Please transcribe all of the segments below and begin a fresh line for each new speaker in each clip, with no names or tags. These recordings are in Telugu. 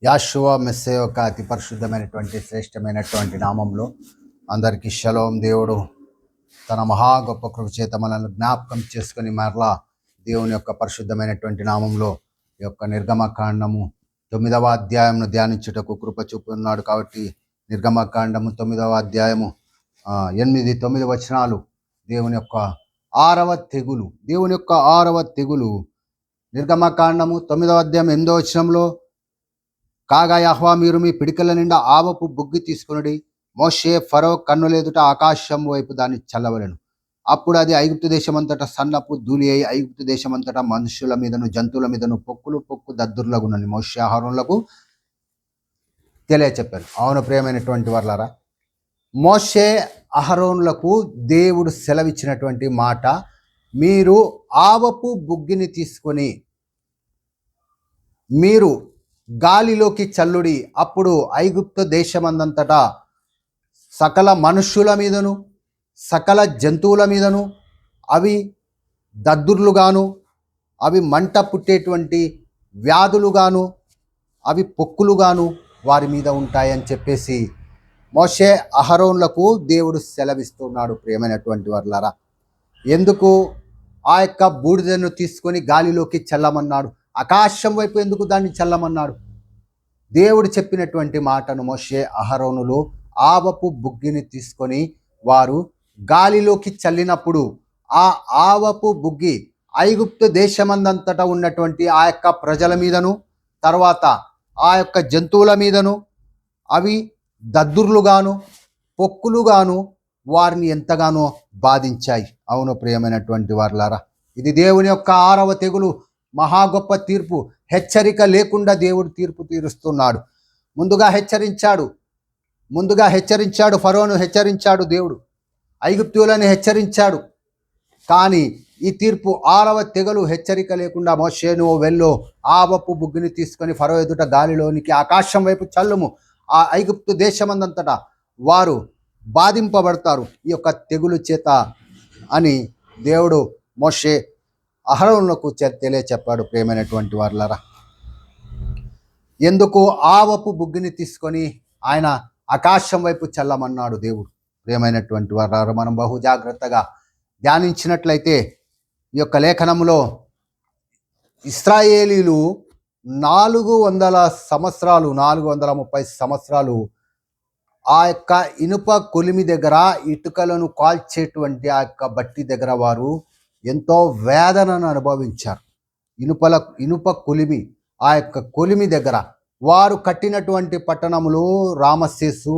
యాషువా మెస్సే యొక్క అతి పరిశుద్ధమైనటువంటి శ్రేష్టమైనటువంటి నామంలో అందరికీ షలోం. దేవుడు తన మహా గొప్ప కృప చేత మనల్ని జ్ఞాపకం చేసుకొని మరలా దేవుని యొక్క పరిశుద్ధమైనటువంటి నామంలో ఈ యొక్క నిర్గమకాండము 9వ అధ్యాయంను ధ్యానించుటకు కృప చూపి ఉన్నాడు. కాబట్టి నిర్గమకాండము 9వ అధ్యాయము 8-9 వచనాలు దేవుని యొక్క ఆరవ తెగులు నిర్గమకాండము 9వ అధ్యాయం 8వ వచనంలో, కాగా యెహోవా మీరు మీ పిడికల నిండా ఆవపు బుగ్గి తీసుకునుడి, మోషే ఫరో కన్నులెదుట ఆకాశం వైపు దాన్ని చల్లవలెను. అప్పుడు అది ఐగుప్తు దేశమంతటా సన్నపు ధూళి అయి ఐగుప్తు దేశమంతటా మనుషుల మీదను జంతువుల మీదను పొక్కు దద్దుర్లగునని మోషే అహరోనులకు తెలియచెప్పారు. అవును ప్రియమైనటువంటి వర్లారా, మోషే అహరోనులకు దేవుడు సెలవిచ్చినటువంటి మాట, మీరు ఆవపు బుగ్గిని తీసుకొని మీరు గాలిలోకి చల్లుడి, అప్పుడు ఐగుప్తు దేశమందంతటా సకల మనుష్యుల మీదను సకల జంతువుల మీదను అవి దద్దుర్లుగాను, అవి మంట పుట్టేటువంటి వ్యాధులుగాను, అవి పొక్కులుగాను వారి మీద ఉంటాయని చెప్పేసి మోషే అహరోనులకు దేవుడు సెలవిస్తున్నాడు. ప్రియమైనటువంటి వర్లారా, ఎందుకు ఆ యొక్క బూడిదను తీసుకొని గాలిలోకి చల్లమన్నాడు? ఆకాశం వైపు ఎందుకు దాన్ని చల్లమన్నాడు? దేవుడు చెప్పినటువంటి మాటను మోషే అహరోనులు ఆవపు బుగ్గిని తీసుకొని వారు గాలిలోకి చల్లినప్పుడు ఆ ఆవపు బుగ్గి ఐగుప్తు దేశమందంతటా ఉన్నటువంటి ఆ యొక్క ప్రజల మీదను, తర్వాత ఆ యొక్క జంతువుల మీదను అవి దద్దుర్లుగాను పొక్కులుగాను వారిని ఎంతగానో బాధించాయి. అవును ప్రియమైనటువంటి వారులారా, ఇది దేవుని యొక్క 6వ తెగులు, మహా గొప్ప తీర్పు. హెచ్చరిక లేకుండా దేవుడు తీర్పు తీరుస్తున్నాడు. ముందుగా హెచ్చరించాడు ఫరోను, హెచ్చరించాడు దేవుడు, ఐగుప్తులను హెచ్చరించాడు. కానీ ఈ తీర్పు 6వ తెగులు హెచ్చరిక లేకుండా, మోషే నువ్వు వెళ్ళు, ఆవపు బుగ్గిని తీసుకొని ఫరో ఎదుట గాలిలోనికి ఆకాశం వైపు చల్లుము, ఆ ఐగుప్తు దేశమందంతటా వారు బాధింపబడతారు ఈ యొక్క తెగులు చేత అని దేవుడు మోషే అహరోనులకు తెలియచెప్పాడు. ప్రియమైనటువంటి వారులారా, ఎందుకు ఆవపు బుగ్గిని తీసుకొని ఆయన ఆకాశం వైపు చల్లమన్నాడు దేవుడు? ప్రియమైనటువంటి వారులారా, మనం బహు జాగ్రత్తగా ధ్యానించినట్లయితే ఈ యొక్క లేఖనంలో ఇశ్రాయేలీలు 430 సంవత్సరాలు ఆ యొక్క ఇనుప కొలిమి దగ్గర, ఇటుకలను కాల్చేటువంటి ఆ యొక్క బట్టి దగ్గర వారు ఎంతో వేదనను అనుభవించారు. ఇనుప కొలిమి, ఆ యొక్క కొలిమి దగ్గర వారు కట్టినటువంటి పట్టణములు రామసేసు,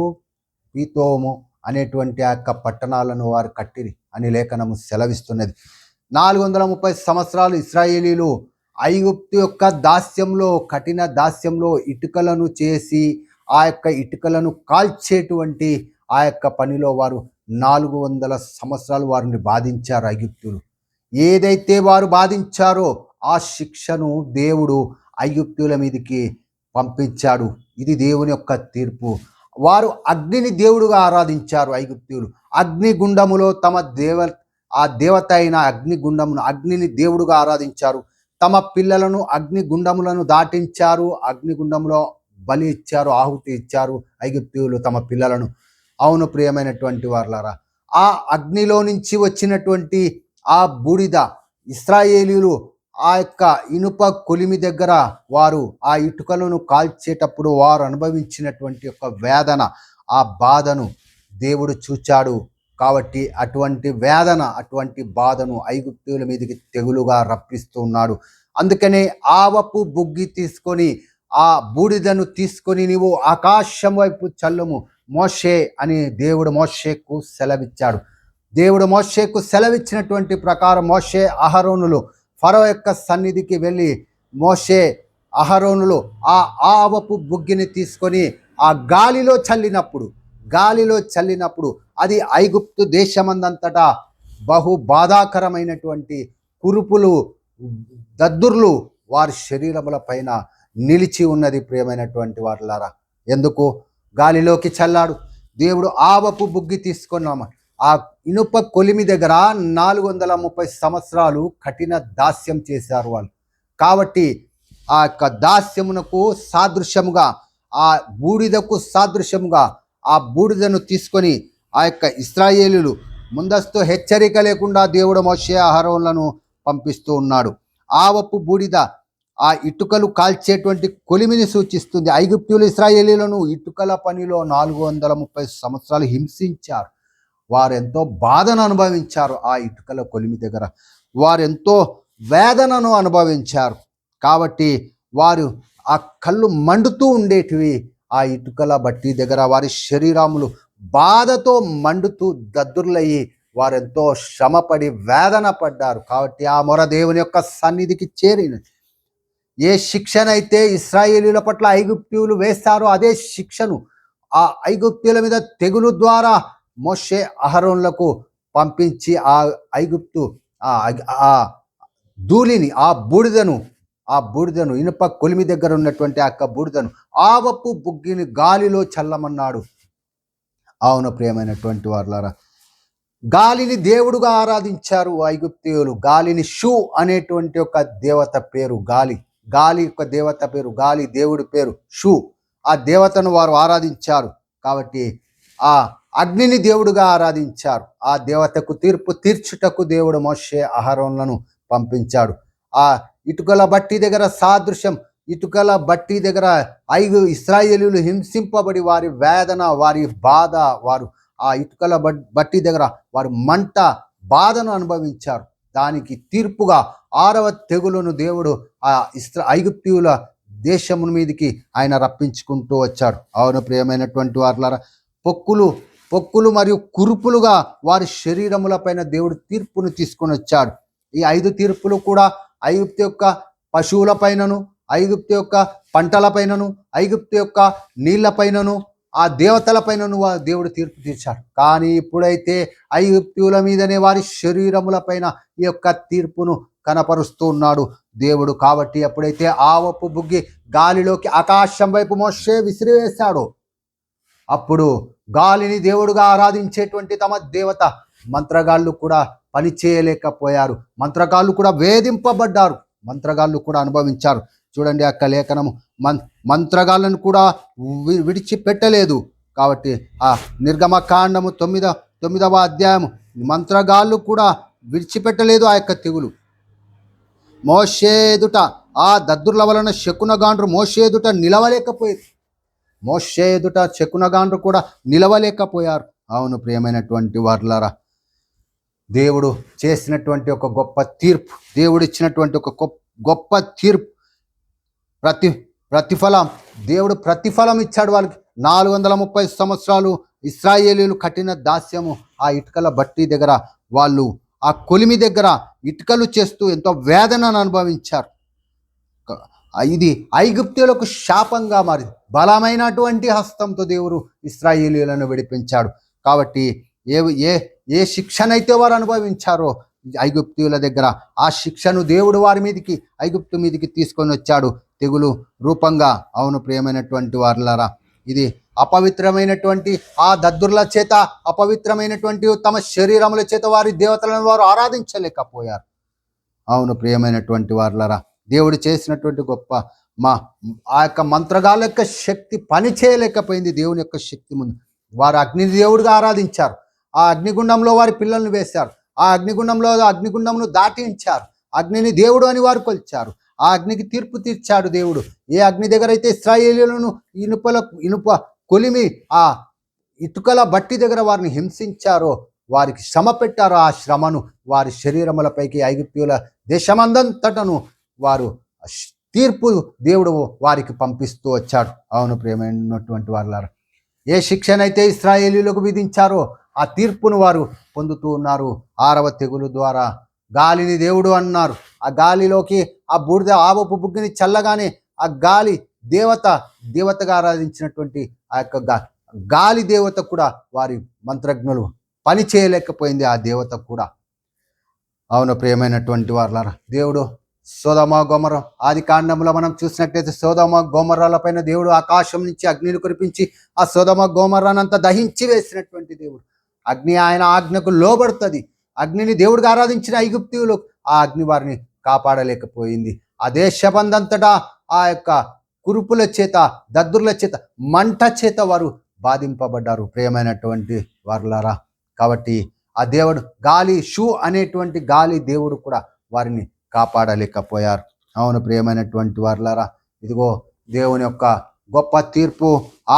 పీతోము అనేటువంటి ఆ యొక్క పట్టణాలను వారు కట్టిరి అని లేఖనము సెలవిస్తున్నది. 430 సంవత్సరాలు ఇశ్రాయేలీలు ఐగుప్తు యొక్క దాస్యంలో, కఠిన దాస్యంలో ఇటుకలను చేసి ఆ యొక్క ఇటుకలను కాల్చేటువంటి ఆ యొక్క పనిలో వారు 400 సంవత్సరాలు వారిని బాధించారు ఐగుప్తులు. ఏదైతే వారు బాధించారో ఆ శిక్షను దేవుడు ఐగుప్తుల మీదకి పంపించాడు. ఇది దేవుని యొక్క తీర్పు. వారు అగ్నిని దేవుడుగా ఆరాధించారు ఐగుప్తులు. అగ్నిగుండములో ఆ దేవత అయిన అగ్నిని దేవుడుగా ఆరాధించారు. తమ పిల్లలను అగ్నిగుండములను దాటించారు, అగ్నిగుండంలో బలి ఇచ్చారు, ఆహుతి ఇచ్చారు ఐగుప్తీయులు తమ పిల్లలను. అవును ప్రియమైనటువంటి వారులారా, ఆ అగ్నిలో నుంచి వచ్చినటువంటి ఆ బూడిద ఇశ్రాయేలీయులు ఆ యొక్క ఇనుప కొలిమి దగ్గర వారు ఆ ఇటుకలను కాల్చేటప్పుడు వారు అనుభవించినటువంటి యొక్క వేదన, ఆ బాధను దేవుడు చూచాడు. కాబట్టి అటువంటి వేదన, అటువంటి బాధను ఐగుప్తీయుల మీదకి తెగులుగా రప్పిస్తున్నాడు. అందుకనే ఆవపు బుగ్గి తీసుకొని ఆ బూడిదను తీసుకొని నీవు ఆకాశం వైపు చల్లుము మోషే అని దేవుడు మోషేకు సెలవిచ్చాడు. దేవుడు మోషేకు సెలవిచ్చినటువంటి ప్రకారం మోషే అహరోనులు ఫరో యొక్క సన్నిధికి వెళ్ళి మోషే అహరోనులు ఆ ఆవపు బుగ్గిని తీసుకొని ఆ గాలిలో చల్లినప్పుడు అది ఐగుప్తు దేశమందంతటా బహు బాధాకరమైనటువంటి కురుపులు, దద్దుర్లు వారి శరీరముల పైన నిలిచి ఉన్నది. ప్రియమైనటువంటి వారులారా, ఎందుకు గాలిలోకి చల్లాడు దేవుడు? ఆవపు బుగ్గి తీసుకున్నాము. ఆ ఇనుప కొలిమి దగ్గర 430 సంవత్సరాలు కఠిన దాస్యం చేశారు వాళ్ళు. కాబట్టి ఆ యొక్క దాస్యమునకు సాదృశ్యముగా, ఆ బూడిదకు సాదృశ్యముగా ఆ బూడిదను తీసుకొని ఆ యొక్క ఇశ్రాయేలీయులు ముందస్తు హెచ్చరిక లేకుండా దేవుడు మోషే అహరోనులను పంపిస్తూ ఉన్నాడు. ఆవపు బూడిద ఆ ఇటుకలు కాల్చేటువంటి కొలిమిని సూచిస్తుంది. ఐగుప్తీయులు ఇశ్రాయేలీయులను ఇటుకల పనిలో 430 సంవత్సరాలు హింసించారు. వారెంతో బాధను అనుభవించారు. ఆ ఇటుకల కొలిమి దగ్గర వారెంతో వేదనను అనుభవించారు. కాబట్టి వారు ఆ కళ్ళు మండుతూ ఉండేటివి. ఆ ఇటుకల బట్టి దగ్గర వారి శరీరములు బాధతో మండుతూ దద్దుర్లయ్యి వారెంతో శ్రమపడి వేదన పడ్డారు. కాబట్టి ఆ మొర దేవుని యొక్క సన్నిధికి చేరినది. ఏ శిక్షనైతే ఇశ్రాయేలీయుల పట్ల ఐగుప్తీయులు వేస్తారో అదే శిక్షను ఆ ఐగుప్తీయుల మీద తెగులు ద్వారా మోషే అహరోనులకు పంపించి ఆ ఐగుప్తు ఆ ధూళిని, ఆ బూడిదను ఇనుప కొలిమి దగ్గర ఉన్నటువంటి ఆ బూడిదను ఆవపు బుగ్గిని గాలిలో చల్లమన్నాడు. అవును ప్రియమైనటువంటి వారులారా, గాలిని దేవుడుగా ఆరాధించారు ఐగుప్తీయులు. గాలిని షూ అనేటువంటి ఒక దేవత పేరు గాలి. గాలి యొక్క దేవత పేరు గాలి, దేవుడి పేరు షూ. ఆ దేవతను వారు ఆరాధించారు. కాబట్టి ఆ అగ్నిని దేవుడుగా ఆరాధించారు. ఆ దేవతకు తీర్పు తీర్చుటకు దేవుడు మోషే అహరోనులను పంపించాడు. ఆ ఇటుకల బట్టి దగ్గర సాదృశ్యం, ఇటుకల బట్టి దగ్గర ఇశ్రాయేలీయులు హింసింపబడి వారి వేదన, వారి బాధ, వారు ఆ ఇటుకల బట్టి దగ్గర వారు మంట బాధను అనుభవించారు. దానికి తీర్పుగా 6వ తెగులును దేవుడు ఆ ఐగుప్తీయుల దేశము మీదికి ఆయన రప్పించుకుంటూ వచ్చాడు. అవును ప్రియమైనటువంటి వారులారా, పొక్కులు మరియు కురుపులుగా వారి శరీరములపైన దేవుడు తీర్పును తీసుకొని వచ్చాడు. ఈ 5 తీర్పులు కూడా ఐగుప్తు యొక్క పశువులపైనను, ఐగుప్తు యొక్క పంటలపైనను, ఐగుప్తు యొక్క నీళ్లపైనను, ఆ దేవతలపైనను దేవుడు తీర్పు తీర్చాడు. కానీ ఇప్పుడైతే ఐగుప్తీయుల మీదనే వారి శరీరములపైన ఈ యొక్క తీర్పును కనపరుస్తూ ఉన్నాడు దేవుడు. కాబట్టి ఎప్పుడైతే ఆవపు బుగ్గి గాలిలోకి ఆకాశం వైపు మోషే విసిరివేశాడో అప్పుడు గాలిని దేవుడుగా ఆరాధించేటువంటి తమ దేవత మంత్రగాళ్ళు కూడా పని చేయలేకపోయారు. మంత్రగాళ్ళు కూడా వేధింపబడ్డారు. మంత్రగాళ్ళు కూడా అనుభవించారు. చూడండి అక్క లేఖనము, మంత్రగాళ్ళను కూడా విడిచిపెట్టలేదు. కాబట్టి ఆ నిర్గమకాండము 9వ అధ్యాయము, మంత్రగాళ్ళు కూడా విడిచిపెట్టలేదు ఆ యొక్క తెగులు. మోషే ఎదుట ఆ దద్దుర్ల వలన శకునగాండ్రు మోషే ఎదుట నిలవలేకపోయారు. మోషే ఎదుట శకునగాండ్రు కూడా నిలవలేకపోయారు. అవును ప్రియమైనటువంటి వారులారా, దేవుడు చేసినటువంటి ఒక గొప్ప తీర్పు, దేవుడు ఇచ్చినటువంటి ఒక గొప్ప తీర్పు, ప్రతిఫలం, దేవుడు ప్రతిఫలం ఇచ్చాడు వాళ్ళకి. 430 సంవత్సరాలు ఇశ్రాయేలీయులు కఠిన దాస్యము ఆ ఇటుకల బట్టి దగ్గర వాళ్ళు ఆ కొలిమి దగ్గర ఇటుకలు చేస్తూ ఎంతో వేదనను అనుభవించారు. ఇది ఐగుప్తీయులకు శాపంగా మారింది. బలమైనటువంటి హస్తంతో దేవుడు ఇశ్రాయేలీయులను విడిపించాడు. కాబట్టి ఏ శిక్షనైతే వారు అనుభవించారో ఐగుప్తీయుల దగ్గర, ఆ శిక్షను దేవుడు వారి మీదికి, ఐగుప్తు మీదికి తీసుకొని వచ్చాడు తెగులు రూపంగా. అవును ప్రియమైనటువంటి వారులారా, ఇది అపవిత్రమైనటువంటి ఆ దద్దుర్ల చేత, అపవిత్రమైనటువంటి తమ శరీరముల చేత వారి దేవతలను వారు ఆరాధించలేకపోయారు. అవును ప్రియమైనటువంటి వారులారా, దేవుడు చేసినటువంటి గొప్ప ఆ యొక్క మంత్రగాళ్ళ యొక్క శక్తి పని చేయలేకపోయింది దేవుని యొక్క శక్తి ముందు. వారు అగ్ని దేవుడిగా ఆరాధించారు. ఆ అగ్నిగుండంలో వారి పిల్లల్ని వేశారు. ఆ అగ్నిగుండంను దాటించారు. అగ్నిని దేవుడు అని వారు కొలిచారు. ఆ అగ్నికి తీర్పు తీర్చాడు దేవుడు. ఏ అగ్ని దగ్గర అయితే ఇశ్రాయేలీయులను ఇనుప కొలిమి ఆ ఇటుకల బట్టి దగ్గర వారిని హింసించారో, వారికి శ్రమ పెట్టారో, ఆ శ్రమను వారి శరీరములపైకి ఐగుప్తీయుల దేశమందంతటను వారు తీర్పు దేవుడు వారికి పంపిస్తూ వచ్చాడు. అవును ప్రియమైనటువంటి వారులారా, ఏ శిక్షనైతే ఇశ్రాయేలీయులకు విధించారో ఆ తీర్పును వారు పొందుతూ ఉన్నారు. 6వ తెగులు ద్వారా గాలిని దేవుడు అన్నారు. ఆ గాలిలోకి ఆ బూడిద ఆవపు బుగ్గిని చల్లగానే ఆ గాలి దేవతగా ఆరాధించినటువంటి ఆ యొక్క గాలి దేవత కూడా వారి మంత్రజ్ఞులు పని చేయలేకపోయింది. ఆ దేవత కూడా. అవును ప్రియమైనటువంటి వారులారా, దేవుడు సొదొమ గొమొర్ర ఆది కాండంలో మనం చూసినట్లయితే సొదొమ గొమొర్రాలపైన దేవుడు ఆకాశం నుంచి అగ్నిని కురిపించి ఆ సొదొమ గొమొర్రానంతా దహించి వేసినటువంటి దేవుడు. అగ్ని ఆయన ఆజ్ఞకు లోబడుతుంది. అగ్నిని దేవుడిగా ఆరాధించిన ఐగుప్తీయులు ఆ అగ్ని వారిని కాపాడలేకపోయింది. ఆ దేశమందంతటా ఆ యొక్క కురుపుల చేత, దద్దుర్ల చేత, మంట చేత వారు బాధింపబడ్డారు ప్రియమైనటువంటి వారులారా. కాబట్టి ఆ దేవుడు గాలి అనేటువంటి గాలి దేవుడు కూడా వారిని కాపాడలేకపోయారు. అవును ప్రియమైనటువంటి వారులారా, ఇదిగో దేవుని యొక్క గొప్ప తీర్పు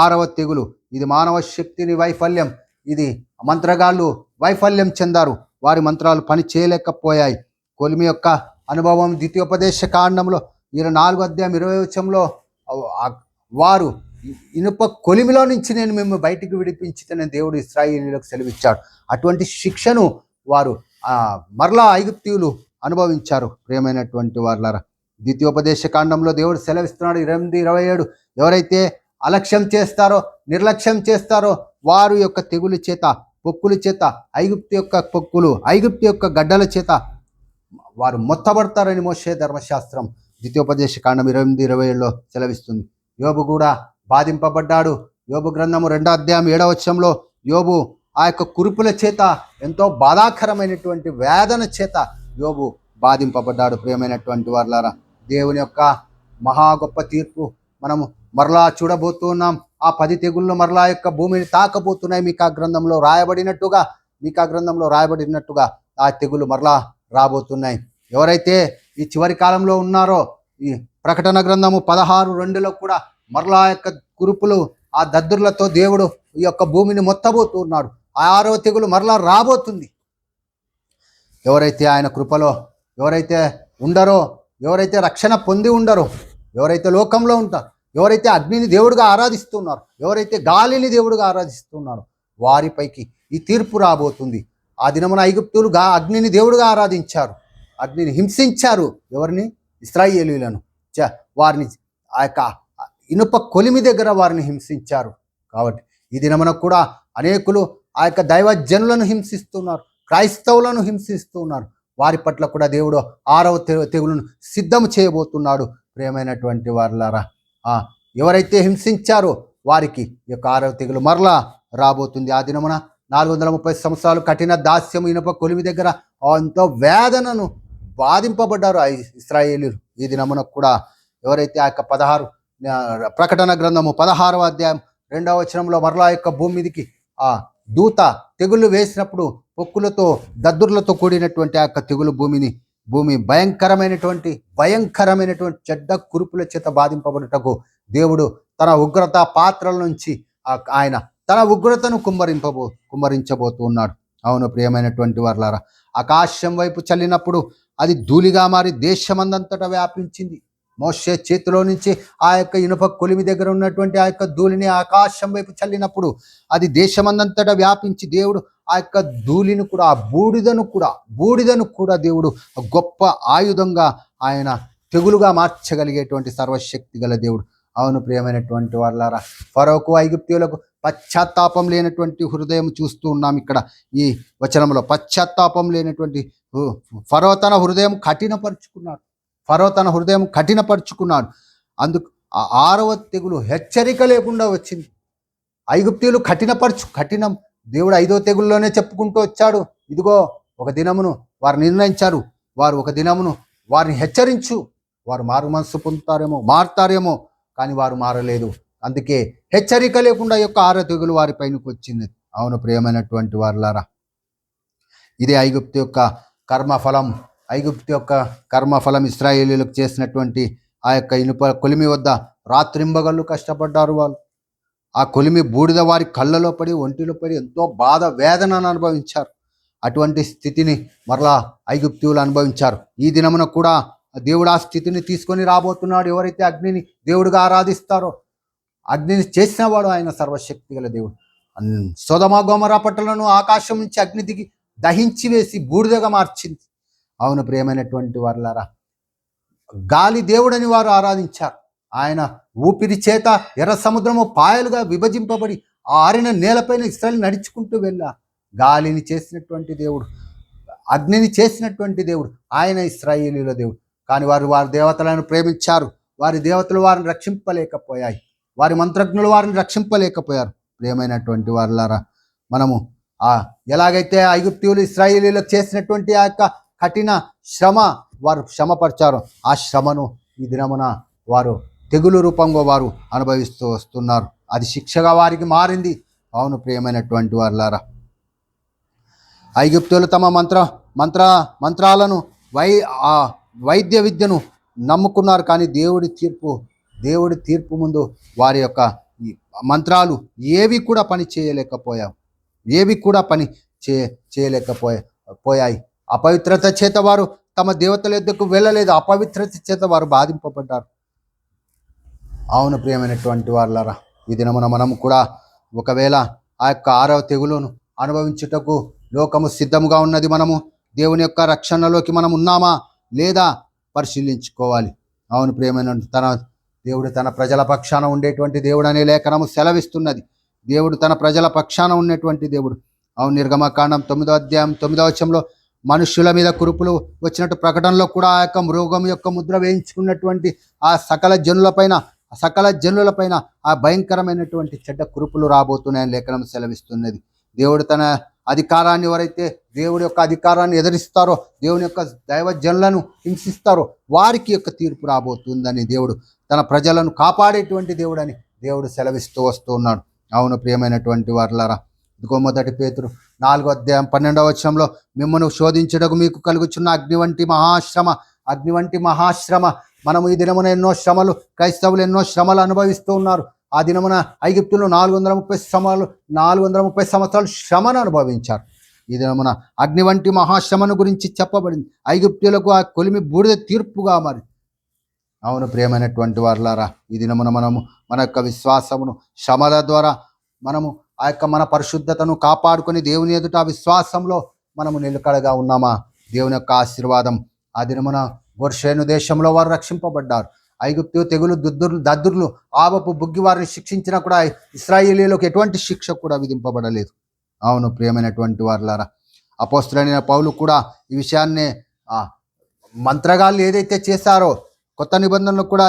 6వ తెగులు. ఇది మానవ శక్తిని వైఫల్యం. ఇది మంత్రగాళ్ళు వైఫల్యం చెందారు. వారి మంత్రాలు పని చేయలేకపోయాయి. కొలిమి యొక్క అనుభవం ద్వితీయోపదేశ కాండంలో 24వ అధ్యాయం 20వ వచనంలో వారు ఇనుప కొలిమిలో నుంచి నేను మేము బయటికి విడిపించితేనే దేవుడు ఇశ్రాయేలీయులకు సెలవిచ్చాడు. అటువంటి శిక్షను వారు మరలా ఐగుప్తీయులు అనుభవించారు ప్రియమైనటువంటి వారులారా. ద్వితీయోపదేశ కాండంలో దేవుడు సెలవిస్తున్నాడు 28-27. ఎవరైతే అలక్ష్యం చేస్తారో, నిర్లక్ష్యం చేస్తారో వారు యొక్క తెగులు చేత, పొక్కుల చేత, ఐగుప్తు యొక్క పొక్కులు, ఐగుప్తు యొక్క గడ్డల చేత వారు మొత్తబడతారని మోషే ధర్మశాస్త్రం ద్వితీయోపదేశ కాండం 28-27లో సెలవిస్తుంది. యోబు కూడా బాధింపబడ్డాడు. యోబు గ్రంథము 2వ అధ్యాయం 7వ వచనంలో యోబు ఆ యొక్క కురుపుల చేత, ఎంతో బాధాకరమైనటువంటి వేదన చేత యోబు బాధింపబడ్డాడు ప్రియమైనటువంటి వారులారా. దేవుని యొక్క మహా గొప్ప తీర్పు మనము మరలా చూడబోతున్నాం. ఆ 10 తెగుళ్ళు మరలా యొక్క భూమిని తాకబోతున్నాయి. మీకా గ్రంథంలో రాయబడినట్టుగా ఆ తెగులు మరలా రాబోతున్నాయి. ఎవరైతే ఈ చివరి కాలంలో ఉన్నారో, ఈ ప్రకటన గ్రంథము 16:2లో కూడా మరలా యొక్క కురుపులు, ఆ దద్దుర్లతో దేవుడు ఈ యొక్క భూమిని మొత్తబోతున్నాడు. ఆ 6వ తెగులు మరలా రాబోతుంది. ఎవరైతే ఆయన కృపలో ఎవరైతే ఉండరో, ఎవరైతే రక్షణ పొంది ఉండరో, ఎవరైతే లోకంలో ఉంటారో, ఎవరైతే అగ్నిని దేవుడిగా ఆరాధిస్తున్నారో, ఎవరైతే గాలిని దేవుడిగా ఆరాధిస్తున్నారో వారిపైకి ఈ తీర్పు రాబోతుంది. ఆ దినమున ఐగుప్తులు అగ్నిని దేవుడిగా ఆరాధించారు, అగ్నిని హింసించారు. ఎవరిని? ఇశ్రాయేలీయులను. వారిని ఆ యొక్క ఇనుప కొలిమి దగ్గర వారిని హింసించారు. కాబట్టి ఈ దినమున కూడా అనేకులు ఆ యొక్క దైవజనులను హింసిస్తున్నారు, క్రైస్తవులను హింసిస్తున్నారు. వారి పట్ల కూడా దేవుడు 6వ తెగులను సిద్ధం చేయబోతున్నాడు ప్రియమైనటువంటి వారులారా. ఎవరైతే హింసించారో వారికి ఈ యొక్క 6వ తెగులు మరలా రాబోతుంది. ఆ దినమున 430 సంవత్సరాలు కఠిన దాస్యము ఇనుప కొలిమి దగ్గర ఎంతో వేదనను బాధింపబడ్డారు ఇశ్రాయేలీయులు. ఈ దినమున కూడా ఎవరైతే ఆ యొక్క ప్రకటన గ్రంథము 16వ అధ్యాయం 2వ వచనంలో మరలా యొక్క భూమి మీదికి ఆ దూత తెగుళ్ళు వేసినప్పుడు పొక్కులతో, దద్దుర్లతో కూడినటువంటి ఆ యొక్క తెగులు భూమి భయంకరమైనటువంటి చెడ్డ కురుపుల చేత బాధింపబడుటకు దేవుడు తన ఉగ్రత పాత్రల నుంచి ఆయన తన ఉగ్రతను కుమ్మరించబోతున్నాడు. అవును ప్రియమైనటువంటి వారులారా, ఆకాశం వైపు చల్లినప్పుడు అది ధూళిగా మారి దేశమందంతటా వ్యాపించింది. మోషే చేతిలో నుంచి ఆ యొక్క ఇనుప కొలిమి దగ్గర ఉన్నటువంటి ఆ యొక్క ధూళిని ఆకాశం వైపు చల్లినప్పుడు అది దేశమందంతటా వ్యాపించి దేవుడు ఆ యొక్క ధూళిని కూడా, ఆ బూడిదను కూడా దేవుడు గొప్ప ఆయుధంగా ఆయన తెగులుగా మార్చగలిగేటువంటి సర్వశక్తి గల దేవుడు. అవును ప్రియమైనటువంటి వారులారా, ఫరోకు ఐగుప్తీయులకు పశ్చాత్తాపం లేనటువంటి హృదయం చూస్తూ ఉన్నాం ఇక్కడ ఈ వచనంలో. పశ్చాత్తాపం లేనటువంటి ఫరో తన హృదయం కఠినపరుచుకున్నాడు. అందుకు ఆ 6వ తెగులు హెచ్చరిక లేకుండా వచ్చింది. ఐగుప్తీయులు కఠినం దేవుడు 5వ తెగుల్లోనే చెప్పుకుంటూ వచ్చాడు. ఇదిగో ఒక దినమును వారు నిర్ణయించారు, వారు ఒక దినమును వారిని హెచ్చరించు, వారు మారు మనసు మారుతారేమో, కానీ వారు మారలేదు. అందుకే హెచ్చరిక లేకుండా యొక్క 6వ తెగులు వారి పైనకు వచ్చింది. అవును ప్రియమైనటువంటి వారులారా, ఇదే ఐగుప్తు యొక్క కర్మఫలం ఇశ్రాయేలీయులకు చేసినటువంటి ఆ యొక్క ఇనుప కొలిమి వద్ద రాత్రింబగళ్ళు కష్టపడ్డారు వాళ్ళు. ఆ కొలిమి బూడిద వారి కళ్ళలో పడి, ఒంటిలో పడి ఎంతో బాధ వేదనను అనుభవించారు. అటువంటి స్థితిని మరలా ఐగుప్తీయులు అనుభవించారు. ఈ దినమున కూడా దేవుడు ఆ స్థితిని తీసుకొని రాబోతున్నాడు. ఎవరైతే అగ్నిని దేవుడిగా ఆరాధిస్తారో, అగ్నిని చేసిన వాడు ఆయన సర్వశక్తి గల దేవుడు. సొదొమ గొమొర్రా పట్టణాలను ఆకాశం నుంచి అగ్ని దిగి దహించి వేసి బూడిదగా మార్చింది. అవును ప్రియమైనటువంటి వారులారా, గాలి దేవుడని వారు ఆరాధించారు. ఆయన ఊపిరి చేత ఎర్ర సముద్రము పాయలుగా విభజింపబడి ఆరిన నేలపైన ఇశ్రాయేలు నడుచుకుంటూ వెళ్ళారు. గాలిని చేసినటువంటి దేవుడు, అగ్నిని చేసినటువంటి దేవుడు ఆయన ఇశ్రాయేలీయుల దేవుడు. కానీ వారి దేవతలను ప్రేమించారు. వారి దేవతలు వారిని రక్షింపలేకపోయాయి, వారి మంత్రజ్ఞులు వారిని రక్షింపలేకపోయారు. ప్రియమైనటువంటి వారులారా, మనము ఎలాగైతే ఐగుప్తీయులు ఇశ్రాయేలీయులకు చేసినటువంటి ఆ యొక్క కఠిన శ్రమ వారు శ్రమపరిచారో ఆ శ్రమను ఈ దినమున వారు తెగులు రూపంగా వారు అనుభవిస్తూ వస్తున్నారు. అది శిక్షగా వారికి మారింది. అవును ప్రియమైనటువంటి వారులారా, ఐగుప్తులు తమ మంత్రాలను వైద్య విద్యను నమ్ముకున్నారు. కానీ దేవుడి తీర్పు ముందు వారి యొక్క మంత్రాలు ఏవి కూడా పని చేయలేకపోయాయి. అపవిత్రత చేత వారు తమ దేవతల యొద్దకు వెళ్ళలేదు. అపవిత్రత చేత వారు బాధింపబడ్డారు. అవును ప్రియమైనటువంటి వారులారా, ఈ దినమున మనము కూడా ఒకవేళ ఆ యొక్క 6వ తెగులును అనుభవించుటకు లోకము సిద్ధముగా ఉన్నది. మనము దేవుని యొక్క రక్షణలోకి మనం ఉన్నామా లేదా పరిశీలించుకోవాలి. అవును ప్రియమైన దేవుడు తన ప్రజల పక్షాన ఉండేటువంటి దేవుడు అనే లేఖనము సెలవిస్తున్నది. దేవుడు తన ప్రజల పక్షాన ఉన్నటువంటి దేవుడు. అవును, నిర్గమకాండం 9వ అధ్యాయం 9వ వచనంలో మనుష్యుల మీద కురుపులు వచ్చినట్టు ప్రకటనలో కూడా ఆ యొక్క మృగం యొక్క ముద్ర వేయించుకున్నటువంటి ఆ సకల జనులపైన ఆ భయంకరమైనటువంటి చెడ్డ కురుపులు రాబోతున్నాయని లేఖనం సెలవిస్తున్నది. దేవుడు తన అధికారాన్ని ఎవరైతే దేవుడి యొక్క అధికారాన్ని ఎదిరిస్తారో, దేవుని యొక్క దైవజనులను హింసిస్తారో వారికి యొక్క తీర్పు రాబోతుందని దేవుడు తన ప్రజలను కాపాడేటువంటి దేవుడని దేవుడు సెలవిస్తూ వస్తూ ఉన్నాడు. అవును ప్రియమైనటువంటి వారులారా, ఇదిగో 1 పేతురు 4వ అధ్యాయం 12వ వచనంలో మిమ్మల్ని శోధించుటకు మీకు కలుగుచున్న అగ్ని వంటి మహాశ్రమ. మనము ఈ దినమున క్రైస్తవులు ఎన్నో శ్రమలు అనుభవిస్తూ ఉన్నారు. ఆ దినమున ఐగుప్తులు 430 సంవత్సరాలు శ్రమను అనుభవించారు. ఈ దినమున అగ్ని వంటి మహాశ్రమను గురించి చెప్పబడింది. ఐగుప్తులకు ఆ కొలిమి బూడిద తీర్పుగా మరి. అవును ప్రియమైనటువంటి వారులారా, ఈ దినమున మన యొక్క విశ్వాసమును శ్రమల ద్వారా మనము ఆ యొక్క మన పరిశుద్ధతను కాపాడుకొని దేవుని ఎదుట ఆ విశ్వాసంలో మనము నిలకడగా ఉన్నామా? దేవుని యొక్క ఆశీర్వాదం. ఆ దినమున గోషేను దేశంలో వారు రక్షింపబడ్డారు. ఐగుప్తు తెగులు దద్దుర్లు ఆబపు బుగ్గి వారిని శిక్షించినా కూడా ఇశ్రాయేలీయులకు ఎటువంటి శిక్ష కూడా విధింపబడలేదు. అవును ప్రియమైనటువంటి వారులారా, అపోస్తలుడైన పౌలు కూడా ఈ విషయాన్నే మంత్రగాళ్ళు ఏదైతే చేశారో కొత్త నిబంధనలో కూడా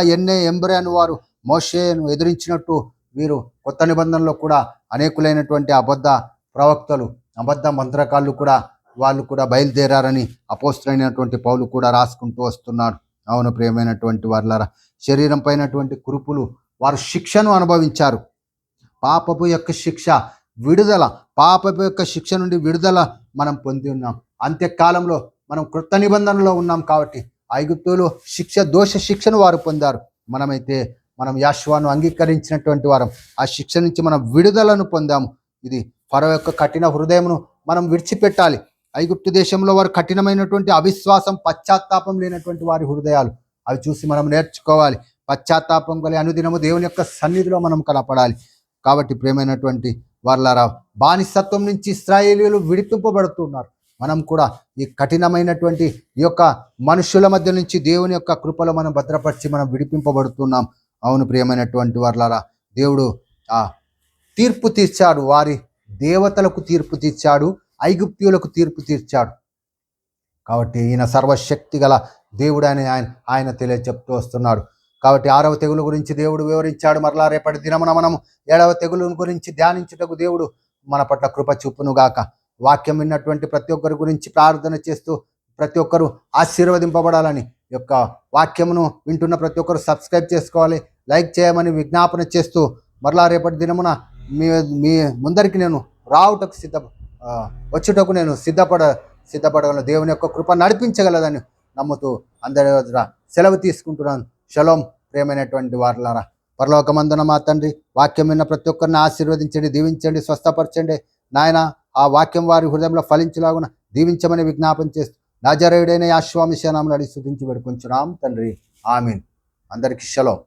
ఎంబ్రే అని వారు మోషేను ఎదిరించినట్టు వీరు కొత్త నిబంధనలో కూడా అనేకులైనటువంటి అబద్ధ ప్రవక్తలు, అబద్ధ మంత్రకాళ్ళు కూడా వాళ్ళు కూడా బయలుదేరారని అపోస్తలుడైనటువంటి పౌలు కూడా రాసుకుంటూ వస్తున్నాడు. అవును ప్రియమైనటువంటి వారులారా, శరీరం పైనటువంటి కురుపులు వారు శిక్షను అనుభవించారు. పాపపు యొక్క శిక్ష నుండి విడుదల మనం పొంది ఉన్నాం. అంత్యకాలంలో మనం కృత నిబంధనలో ఉన్నాం కాబట్టి ఐగుప్తులు దోష శిక్షను వారు పొందారు. మనం యాషువాను అంగీకరించినటువంటి వారం ఆ శిక్ష నుంచి మనం విడుదలను పొందాము. ఇది ఫరో యొక్క కఠిన హృదయమును మనం విడిచిపెట్టాలి. ఐగుప్తు దేశంలో వారు కఠినమైనటువంటి అవిశ్వాసం, పశ్చాత్తాపం లేనటువంటి వారి హృదయాలు అవి చూసి మనం నేర్చుకోవాలి. పశ్చాత్తాపం కలిగి అనుదినము దేవుని యొక్క సన్నిధిలో మనం కనపడాలి. కాబట్టి ప్రియమైనటువంటి వారులారా, బానిసత్వం నుంచి ఇశ్రాయేలీయులు విడిపింపబడుతున్నారు. మనం కూడా ఈ కఠినమైనటువంటి ఈ యొక్క మనుషుల మధ్య నుంచి దేవుని యొక్క కృపలో మనం భద్రపరిచి మనం విడిపింపబడుతున్నాం. అవును ప్రియమైనటువంటి వారులారా, దేవుడు తీర్పు తీర్చాడు. వారి దేవతలకు తీర్పు తీర్చాడు, ఐగుప్తీయులకు తీర్పు తీర్చాడు. కాబట్టి ఈయన సర్వశక్తి గల దేవుడు అని ఆయన తెలియచెప్తూ వస్తున్నాడు. కాబట్టి 6వ తెగులు గురించి దేవుడు వివరించాడు. మరలా రేపటి దినమున మనము 7వ తెగులు గురించి ధ్యానించుటకు దేవుడు మన పట్ల కృప చూపును గాక. వాక్యం విన్నటువంటి ప్రతి ఒక్కరి గురించి ప్రార్థన చేస్తూ ప్రతి ఒక్కరు ఆశీర్వదింపబడాలని, యొక్క వాక్యమును వింటున్న ప్రతి ఒక్కరు సబ్స్క్రైబ్ చేసుకోవాలి, లైక్ చేయమని విజ్ఞాపన చేస్తూ మరలా రేపటి దినమున మీ ముందరికి నేను రావుటకు వచ్చుటకు నేను సిద్ధపడగలను. దేవుని యొక్క కృప నడిపించగలదని నమ్ముతూ అందరి సెలవు తీసుకుంటున్నాను. షలోం ప్రియమైనటువంటి వారులారా. పరలోకమందున మా తండ్రి, వాక్యం విన్న ప్రతి ఒక్కరిని ఆశీర్వదించండి, దీవించండి, స్వస్థపరచండి. నాయన ఆ వాక్యం వారి హృదయంలో ఫలించలాగున దీవించమని విజ్ఞాపన చేస్తూ నజరేయుడైన యేసు నామములో అడిగి స్తుతించి వేడుకొంచున్నాం తండ్రి. ఆమీన్. అందరికీ షలోం.